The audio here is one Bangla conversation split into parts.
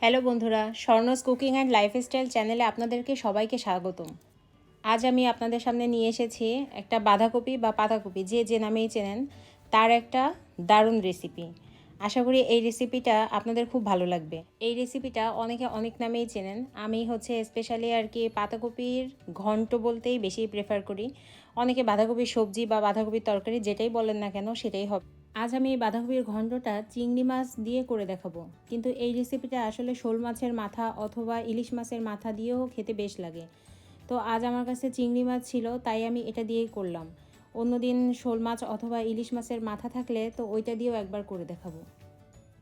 হ্যালো বন্ধুরা, স্বর্ণস কুকিং অ্যান্ড লাইফস্টাইল চ্যানেলে আপনাদেরকে সবাইকে স্বাগতম। আজ আমি আপনাদের সামনে নিয়ে এসেছি একটা বাঁধাকপি বা পাতাকপি যে নামেই চেনেন তার একটা দারুণ রেসিপি। আশা করি এই রেসিপিটা আপনাদের খুব ভালো লাগবে। এই রেসিপিটা অনেকে অনেক নামেই চেনেন, আমি স্পেশালি পাতাকপির ঘন্ট বলতেই বেশি প্রেফার করি। অনেকে বাঁধাকপির সবজি বা বাঁধাকপির তরকারি যেটাই বলেন না কেন সেটাই হবে। আজ আমি এই বাঁধাকপির ঘন্টটা চিংড়ি মাছ দিয়ে করে দেখাবো, কিন্তু এই রেসিপিটা আসলে শোল মাছের মাথা অথবা ইলিশ মাছের মাথা দিয়েও খেতে বেশ লাগে। তো আজ আমার কাছে চিংড়ি মাছ ছিল, তাই আমি এটা দিয়েই করলাম। অন্যদিন শোল মাছ অথবা ইলিশ মাছের মাথা থাকলে তো ওইটা দিয়েও একবার করে দেখাবো।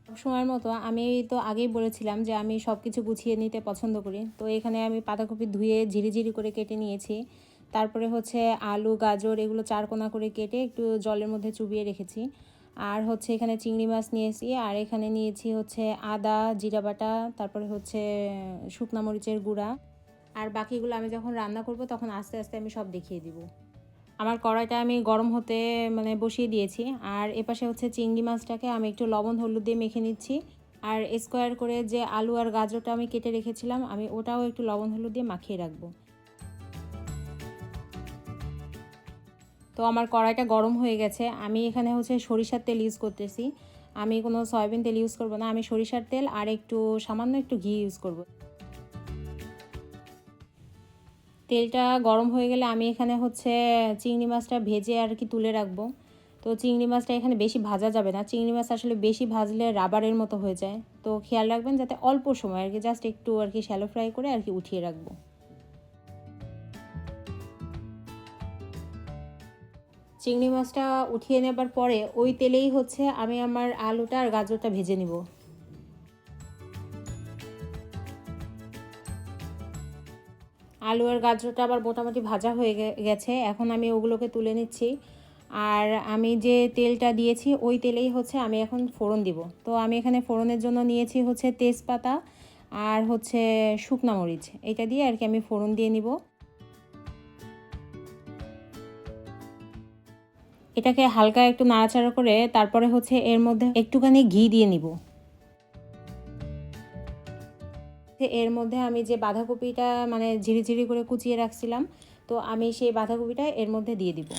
সবসময়ের মতো আমি তো আগেই বলেছিলাম যে আমি সব কিছু গুছিয়ে নিতে পছন্দ করি। তো এখানে আমি পাতাকপি ধুয়ে ঝিরিঝিরি করে কেটে নিয়েছি। তারপরে আলু গাজর এগুলো চারকোনা করে কেটে একটু জলের মধ্যে চুবিয়ে রেখেছি। আর এখানে চিংড়ি মাছ নিয়েছি, আর এখানে নিয়েছি আদা জিরা বাটা, তারপরে শুকনা মরিচের গুঁড়া। আর বাকিগুলো আমি যখন রান্না করব তখন আস্তে আস্তে আমি সব দেখিয়ে দিব। আমার কড়াইটা আমি গরম হতে বসিয়ে দিয়েছি। আর এপাশে চিংড়ি মাছটাকে আমি একটু লবণ হলুদ দিয়ে মেখে নিচ্ছি। আর স্কোয়ার করে যে আলু আর গাজরটা আমি কেটে রেখেছিলাম আমি ওটাও একটু লবণ হলুদ দিয়ে মাখিয়ে রাখবো। তো আমার কড়াইটা গরম হয়ে গেছে। আমি এখানে সরিষার তেল ইউজ করতেছি। আমি কোনো সয়াবিন তেল ইউজ করব না, আমি সরিষার তেল আর সামান্য একটু ঘি ইউজ করব। তেলটা গরম হয়ে গেলে আমি এখানে চিংড়ি মাছটা ভেজে তুলে রাখবো। তো চিংড়ি মাছটা এখানে বেশি ভাজা যাবে না, চিংড়ি মাছ আসলে বেশি ভাজলে রাবারের মতো হয়ে যায়। তো খেয়াল রাখবেন যাতে অল্প সময় জাস্ট একটু শ্যালো ফ্রাই করে উঠিয়ে রাখবো। চিংড়ি মাছটা উঠিয়ে নেবার পরে ওই তেলেই আমি আমার আলুটা আর গাজরটা ভেজে নিব। আলু আর গাজরটা আবার মোটামুটি ভাজা হয়ে গেছে, এখন আমি ওগুলোকে তুলে নিচ্ছি। আর আমি যে তেলটা দিয়েছি ওই তেলেই আমি এখন ফোড়ন দিব। তো আমি এখানে ফোড়নের জন্য নিয়েছি তেজপাতা আর শুকনা মরিচ, এটা দিয়ে আমি ফোড়ন দিয়ে নিব। এটাকে হালকা একটু নাড়াচাড়া করে তারপরে এর মধ্যে একটুখানি ঘি দিয়ে নিব। এর মধ্যে আমি যে বাঁধাকপিটা ঝিরিঝিরি করে কুচিয়ে রাখছিলাম, তো আমি সেই বাঁধাকপিটা এর মধ্যে দিয়ে দিব।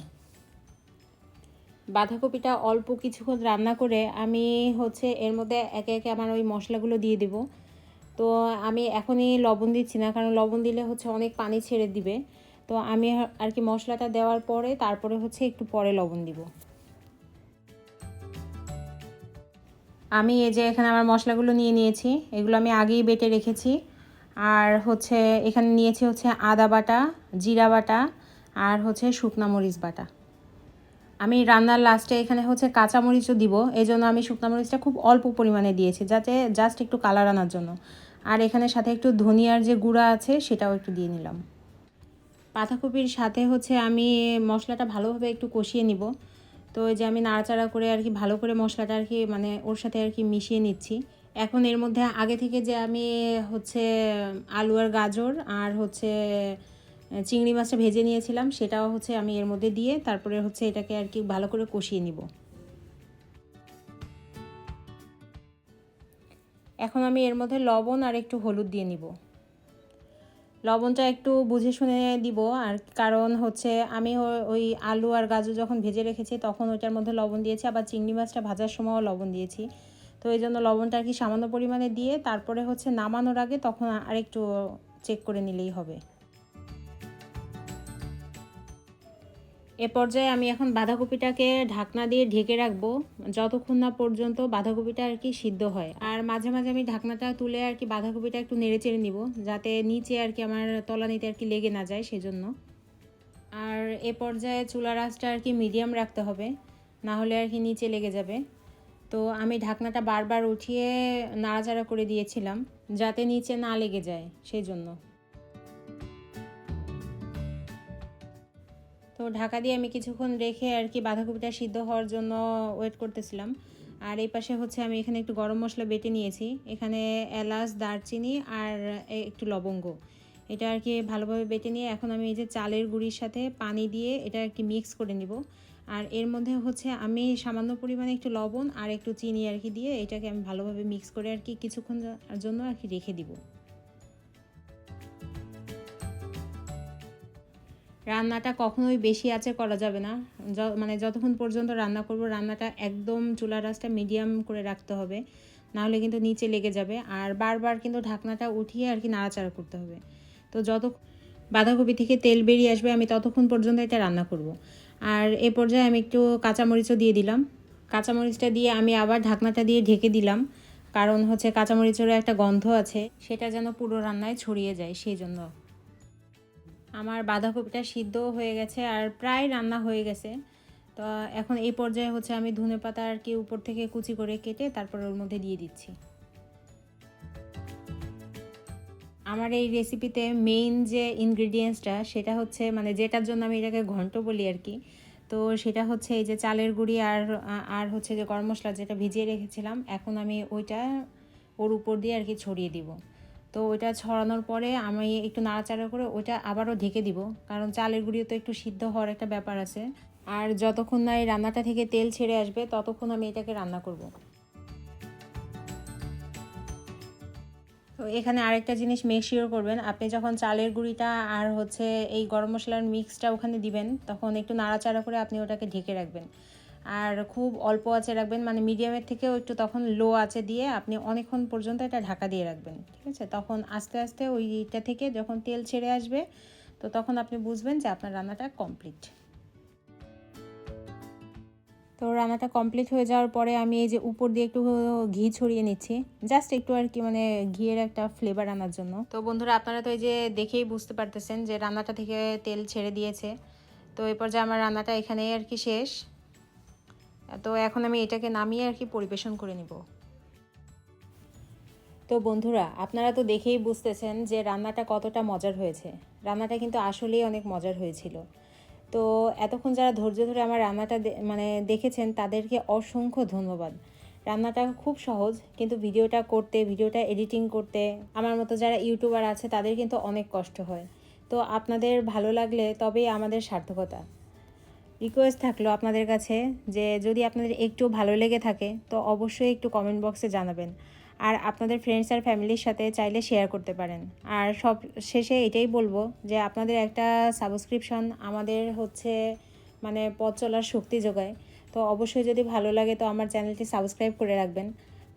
বাঁধাকপিটা অল্প কিছুক্ষণ রান্না করে আমি এর মধ্যে একে একে আমার ওই মশলাগুলো দিয়ে দিব। তো আমি এখনই লবণ দিচ্ছি না, কারণ লবণ দিলে অনেক পানি ছেড়ে দিবে। তো আমি মশলাটা দেওয়ার পরে তারপরে একটু পরে লবণ দিব। আমি এই যে এখানে আমার মশলাগুলো নিয়ে নিয়েছি, এগুলো আমি আগেই বেটে রেখেছি। আর এখানে নিয়েছি আদা বাটা, জিরা বাটা আর শুকনা মরিচ বাটা। আমি রান্নার লাস্টে এখানে কাঁচামরিচও দিব, এই জন্য আমি শুকনা মরিচটা খুব অল্প পরিমাণে দিয়েছি, যাতে জাস্ট একটু কালার আনার জন্য। আর এখানে সাথে একটু ধনিয়ার যে গুঁড়া আছে সেটাও একটু দিয়ে নিলাম। পাতাকপির সাথে আমি মশলাটা ভালোভাবে একটু কষিয়ে নিব। তো এই যে আমি নাড়াচাড়া করে ভালো করে মশলাটা ওর সাথে মিশিয়ে নিচ্ছি। এখন এর মধ্যে আগে থেকে যে আমি আলু আর গাজর আর চিংড়ি মাছটা ভেজে নিয়েছিলাম সেটাও আমি এর মধ্যে দিয়ে তারপরে এটাকে ভালো করে কষিয়ে নিব। এখন আমি এর মধ্যে লবণ আর একটু হলুদ দিয়ে নিব। লবণটা একটু বুঝে শুনে দিব, আর কারণ আমি ওই আলু আর গাজর যখন ভেজে রেখেছি তখন ওইটার মধ্যে লবণ দিয়েছি, আবার চিংড়ি মাছটা ভাজার সময়ও লবণ দিয়েছি। তো এই জন্য লবণটা সামান্য পরিমাণে দিয়ে তারপরে নামানোর আগে তখন আরেকটু চেক করে নিলেই হবে। এ পর্যায়ে আমি এখন বাঁধাকপিটাকে ঢাকনা দিয়ে ঢেকে রাখবো যতক্ষণ না পর্যন্ত বাঁধাকপিটা সিদ্ধ হয়। আর মাঝে মাঝে আমি ঢাকনাটা তুলে বাঁধাকপিটা একটু নেড়ে চেড়ে নিব, যাতে নিচে আমার তলানিতে লেগে না যায় সেজন্য। আর এ পর্যায়ে চুলার আঁচটা মিডিয়াম রাখতে হবে, না হলে নিচে লেগে যাবে। তো আমি ঢাকনাটা বারবার উঠিয়ে নাড়াচাড়া করে দিয়েছিলাম যাতে নিচে না লেগে যায় সেই জন্য। তো ঢাকা দিয়ে আমি কিছুক্ষণ রেখে বাঁধাকপিটা সিদ্ধ হওয়ার জন্য ওয়েট করতেছিলাম। আর এই পাশে আমি এখানে একটু গরম মশলা বেটে নিয়েছি, এখানে এলাচ দারচিনি আর একটু লবঙ্গ, এটা ভালোভাবে বেটে নিয়ে এখন আমি এই যে চালের গুঁড়ির সাথে পানি দিয়ে এটা মিক্স করে নিব। আর এর মধ্যে হচ্ছে আমি সামান্য পরিমাণে একটু লবণ আর একটু চিনি আর কি দিয়ে এটাকে আমি ভালোভাবে মিক্স করে আর কি কিছুক্ষণ জন্য আর কি রেখে দিব। রান্নাটা কখনোই বেশি আঁচে করা যাবে না, মানে যতক্ষণ পর্যন্ত রান্না করব রান্নাটা একদম চুলার আঁচটা মিডিয়াম করে রাখতে হবে, নাহলে কিন্তু নিচে লেগে যাবে। আর বারবার কিন্তু ঢাকনাটা উঠিয়ে আর কি নাড়াচাড়া করতে হবে। তো যত বাঁধাকপি থেকে তেল বেরিয়ে আসবে আমি ততক্ষণ পর্যন্ত এটা রান্না করব। আর এ পর্যায়ে আমি একটু কাঁচামরিচও দিয়ে দিলাম। কাঁচামরিচটা দিয়ে আমি আবার ঢাকনাটা দিয়ে ঢেকে দিলাম, কারণ হচ্ছে কাঁচামরিচেরও একটা গন্ধ আছে, সেটা যেন পুরো রান্নায় ছড়িয়ে যায় সেই জন্য। আমার বাঁধাকপিটা সিদ্ধ হয়ে গেছে আর প্রায় রান্না হয়ে গেছে। তো এখন এই পর্যায়ে হচ্ছে আমি ধনেপাতা আর কি উপর থেকে কুচি করে কেটে তারপর ওর মধ্যে দিয়ে দিচ্ছি। আমার এই রেসিপিতে মেইন যে ইনগ্রিডিয়েন্টসটা সেটা হচ্ছে মানে যেটার জন্য আমি এটাকে ঘন্ট বলি আর কি, তো সেটা হচ্ছে এই যে চালের গুঁড়ি আর আর হচ্ছে যে গরম মশলা যেটা ভিজিয়ে রেখেছিলাম, এখন আমি ওইটা ওর উপর দিয়ে আর কি ছড়িয়ে দিব। তো ওইটা ছড়ানোর পরে আমি একটু নাড়াচাড়া করে ওইটা আবারও ঢেকে দিব, কারণ চালের গুঁড়িও তো একটু সিদ্ধ হওয়ার একটা ব্যাপার আছে। আর যতক্ষণ না এই রান্নাটা থেকে তেল ছেড়ে আসবে ততক্ষণ আমি এটাকে রান্না করব। তো এখানে আরেকটা জিনিস মেক শিওর করবেন, আপনি যখন চালের গুঁড়িটা আর হচ্ছে এই গরম মশলার মিক্সটা ওখানে দিবেন তখন একটু নাড়াচাড়া করে আপনি ওটাকে ঢেকে রাখবেন। আর খুব অল্প আঁচে রাখবেন, মানে মিডিয়ামের থেকেও একটু তখন লো আঁচে দিয়ে আপনি অনেকক্ষণ পর্যন্ত এটা ঢাকা দিয়ে রাখবেন, ঠিক আছে? তখন আস্তে আস্তে ওইটা থেকে যখন তেল ছেড়ে আসবে তো তখন আপনি বুঝবেন যে আপনার রান্নাটা কমপ্লিট। তো রান্নাটা কমপ্লিট হয়ে যাওয়ার পরে আমি এই যে উপর দিয়ে একটু ঘি ছড়িয়ে নিচ্ছি, জাস্ট একটু আর কি মানে ঘিয়ের একটা ফ্লেভার আনার জন্য। তো বন্ধুরা আপনারা তো এই যে দেখেই বুঝতে পারতেছেন যে রান্নাটা থেকে তেল ছেড়ে দিয়েছে। তো এরপর যে আমার রান্নাটা এখানেই আর কি শেষ। তো এখন আমি এটাকে নামিয়ে আর কি পরিবেশন করে নিব। তো বন্ধুরা আপনারা তো দেখেই বুঝতেছেন যে রান্নাটা কতটা মজার হয়েছে। রান্নাটা কিন্তু আসলেই অনেক মজার হয়েছিল। তো এতক্ষণ যারা ধৈর্য ধরে আমার রান্নাটা মানে দেখেছেন তাদেরকে অসংখ্য ধন্যবাদ। রান্নাটা খুব সহজ, কিন্তু ভিডিওটা এডিটিং করতে আমার মতো যারা ইউটিউবার আছে তাদের কিন্তু অনেক কষ্ট হয়। তো আপনাদের ভালো লাগলে তবেই আমাদের সার্থকতা। রিকোয়েস্ট থাকলো আপনাদের কাছে যে যদি আপনাদের একটু ভালো লেগে থাকে তো অবশ্যই একটু কমেন্ট বক্সে জানাবেন। আর আপনাদের ফ্রেন্ডস আর ফ্যামিলির সাথে চাইলে শেয়ার করতে পারেন। আর সব শেষে এটাই বলবো যে আপনাদের একটা সাবস্ক্রিপশন আমাদের হচ্ছে মানে পথ চলার শক্তি যোগায়। তো অবশ্যই যদি ভালো লাগে তো আমার চ্যানেলটি সাবস্ক্রাইব করে রাখবেন।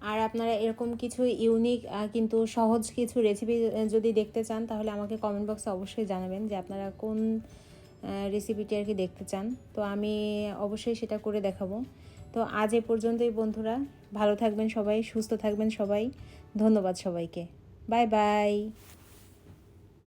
আর আপনারা এরকম কিছু ইউনিক কিন্তু সহজ কিছু রেসিপি যদি দেখতে চান তাহলে আমাকে কমেন্ট বক্সে অবশ্যই জানাবেন যে আপনারা কোন রেসিপিটি আর কি দেখতে চান। তো আমি অবশ্যই সেটা করে দেখাবো। তো আজ এ পর্যন্তই বন্ধুরা, ভালো থাকবেন সবাই, সুস্থ থাকবেন সবাই। ধন্যবাদ সবাইকে। Bye bye.